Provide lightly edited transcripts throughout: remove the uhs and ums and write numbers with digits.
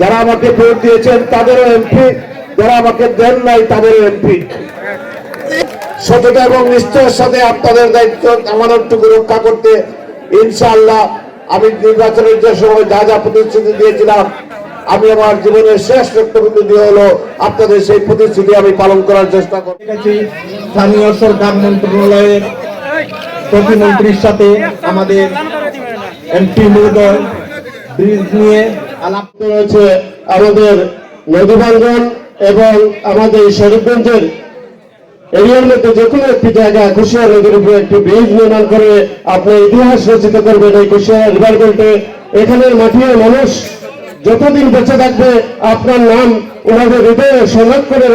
যারা আমাকে ভোট দিয়েছেন তাদেরও এমপি, যারা আমাকে দেন নাই তাদেরও এমপি। সততা এবং নিষ্ঠার সাথে আপনাদের দায়িত্ব আমানতটুকু রক্ষা করতে ইনশাআল্লাহ আমি নির্বাচনের যে সময় যা যা প্রতিশ্রুতি দিয়েছিলাম, আমি আমার জীবনের শেষ রক্তবিন্দু দিয়ে হলো আপনাদের সেই প্রতিশ্রুতি আমি পালন করার চেষ্টা করছি। স্থানীয় সরকার মন্ত্রণালয়ের প্রতিমন্ত্রীর সাথে আমাদের এমপি মহোদয় ব্রিজ নিয়ে আলাপ রয়েছে। আমাদের নদীভাঙ্গন এবং আমাদের শরীফগঞ্জের এরিয়ার মধ্যে যে কোনো একটি জায়গায় কুশিয়ারা নদীর উপরে একটি ব্রিজ নির্মাণ করে আপনার ইতিহাস রচিত করবেন এই কুশিয়ারা রিভার বেল্টে। এখানের মাটির মানুষ যতদিন বেঁচে থাকবে আপনার নাম ওনাদের হৃদয়ে সনদ করে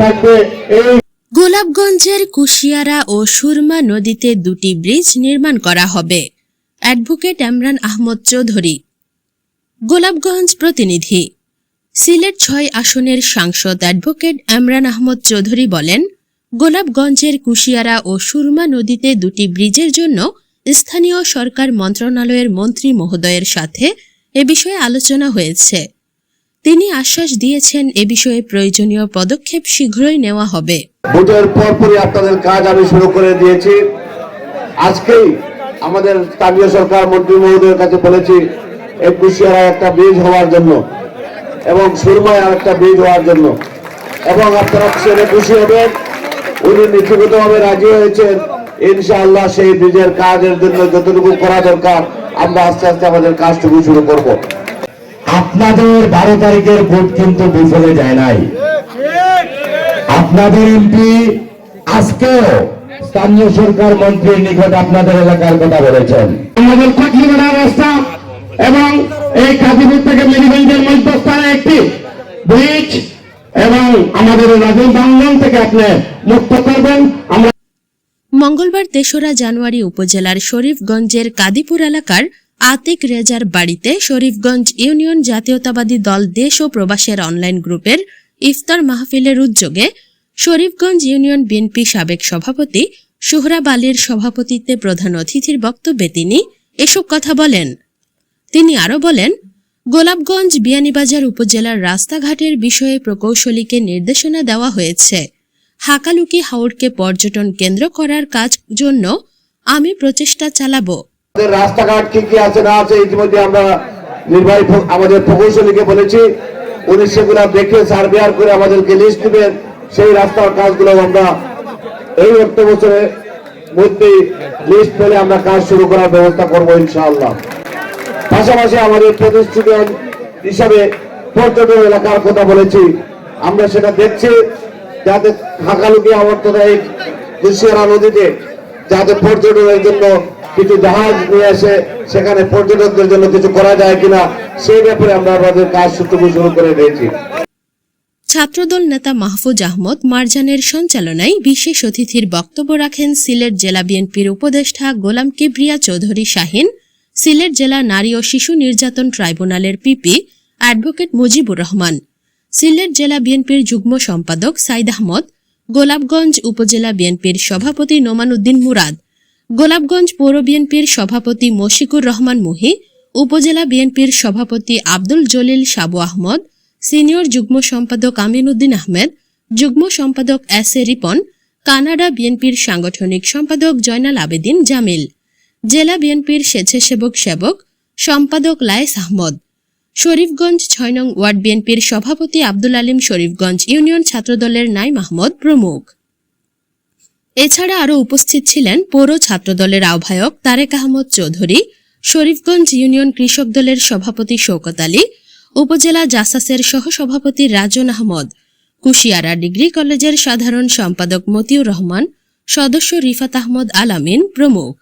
থাকবে। এই গোলাপগঞ্জের কুশিয়ারা ও সুরমা নদীতে দুটি ব্রিজ নির্মাণ করা হবে। অ্যাডভোকেট এমরান আহমদ চৌধুরী। গোলাপগঞ্জ প্রতিনিধি। সিলেট ৬ আসনের সাংসদ অ্যাডভোকেট এমরান আহমদ চৌধুরী বলেন, গোলাপগঞ্জের কুশিয়ারা ও সুরমা নদীতে দুটি ব্রিজের জন্য স্থানীয় সরকার মন্ত্রণালয়ের মন্ত্রী মহোদয়ের সাথে এ বিষয়ে আলোচনা হয়েছে। তিনি আশ্বাস দিয়েছেন এ বিষয়ে প্রয়োজনীয় পদক্ষেপ শীঘ্রই নেওয়া হবে। ভোটের পরপরই আপনাদের কাজ আমি শুরু করে দিয়েছি। আজকেই আমাদের স্থানীয় সরকার মন্ত্রী মহোদয়ের কাছে বলেছি এই কুশিয়ারায় একটা ব্রিজ হওয়ার জন্য এবং সুরমায় আর একটা ব্রিজ হওয়ার জন্য, এবং আপনারা সেটা খুশি হবেন। উনি নীতিগতভাবে রাজি হয়েছেন। ইনশাআল্লাহ সেই ব্রিজের কাজের জন্য যতটুকু করা দরকার আমরা আস্তে আস্তে আমাদের কাজটুকু শুরু করব। আপনাদের 12 তারিখের ভোট কিন্তু বিফলে যায় নাই। আপনাদের এমপি আজকেও স্থানীয় সরকার মন্ত্রীর নিকট আপনাদের এলাকার কথা বলেছেন। আমাদের চাকরিমারা রাস্তা এবং এই কাজীপুর থেকে মেরিগঞ্জের মধ্যস্থানে একটি ব্রিজ এবং আমাদের রাজবাংলন থেকে আপনি মুক্ত করবেন। আমরা মঙ্গলবার ৩রা জানুয়ারি উপজেলার শরীফগঞ্জের কাদিপুর এলাকার আতিক রেজার বাড়িতে শরীফগঞ্জ ইউনিয়ন জাতীয়তাবাদী দল দেশ ও প্রবাসের অনলাইন গ্রুপের ইফতার মাহফিলের উদ্যোগে শরীফগঞ্জ ইউনিয়ন বিএনপি সাবেক সভাপতি সোহরাব আলীর সভাপতিত্বে প্রধান অতিথির বক্তব্যে তিনি এসব কথা বলেন। তিনি আরও বলেন, গোলাপগঞ্জ বিয়ানীবাজার উপজেলার রাস্তাঘাটের বিষয়ে প্রকৌশলীকে নির্দেশনা দেওয়া হয়েছে। হাকালুকি হাওরকে পর্যটন কেন্দ্র করার কাজ জন্য আমি প্রচেষ্টা চালাবো। রাস্তাঘাট কি কি আছে না আছে ইতিমধ্যে আমরা নির্বাহী আমাদের প্রকৌশলীকে বলেছি, উনি সেগুলা দেখে সার্ভেয়ার করে আমাদেরকে লিস্ট দিবেন। সেই রাস্তার কাজগুলো আমরা এই অর্থ বছরের মধ্যেই লিস্ট পেলে আমরা কাজ শুরু করার ব্যবস্থা করবো ইনশাআল্লাহ। পাশাপাশি আমাদের প্রতিশ্রুতি হিসাবে পর্যটন এলাকার কথা বলেছি, আমরা সেটা দেখছি যাতে হাকালুকি আবর্তন এই কুশিয়ারা নদীতে যাতে পর্যটনের জন্য কিছু জাহাজ নিয়ে এসে সেখানে পর্যটকদের জন্য কিছু করা যায় কিনা সেই ব্যাপারে আমরা আমাদের কাজ শুরু করে দিয়েছি। ছাত্রদল নেতা মাহফুজ আহমদ মারজানের সঞ্চালনায় বিশেষ অতিথির বক্তব্য রাখেন সিলেট জেলা বিএনপির উপদেষ্টা গোলাম কিবরিয়া চৌধুরী শাহীন, সিলেট জেলা নারী ও শিশু নির্যাতন ট্রাইব্যুনালের পিপি অ্যাডভোকেট মুজিবুর রহমান, সিলেট জেলা বিএনপির যুগ্ম সম্পাদক সাইদ আহমদ, গোলাপগঞ্জ উপজেলা বিএনপির সভাপতি নোমান উদ্দিন মুরাদ, গোলাপগঞ্জ পৌর বিএনপির সভাপতি মশিকুর রহমান মুহি, উপজেলা বিএনপির সভাপতি আব্দুল জলিল সাবু আহমদ, সিনিয়র যুগ্ম সম্পাদক আমিন উদ্দিন আহমেদ, যুগ্ম সম্পাদক এস এ রিপন, কানাডা বিএনপির সাংগঠনিক সম্পাদক জয়নাল আবেদিন জামিল, জেলা বিএনপির স্বেচ্ছাসেবক সম্পাদক লায়েস আহমদ, শরীফগঞ্জ ৬ নং ওয়ার্ড বিএনপির সভাপতি আব্দুল আলিম, শরীফগঞ্জ ইউনিয়ন ছাত্রদলের নাইম আহমদ প্রমুখ। এছাড়া আরও উপস্থিত ছিলেন পৌর ছাত্রদলের আহ্বায়ক তারেক আহমদ চৌধুরী, শরীফগঞ্জ ইউনিয়ন কৃষক দলের সভাপতি শওকত আলী, উপজেলা জাসাসের সহসভাপতি রাজন আহমদ, কুশিয়ারা ডিগ্রি কলেজের সাধারণ সম্পাদক মতিউর রহমান, সদস্য রিফাত আহমদ আলামিন প্রমুখ।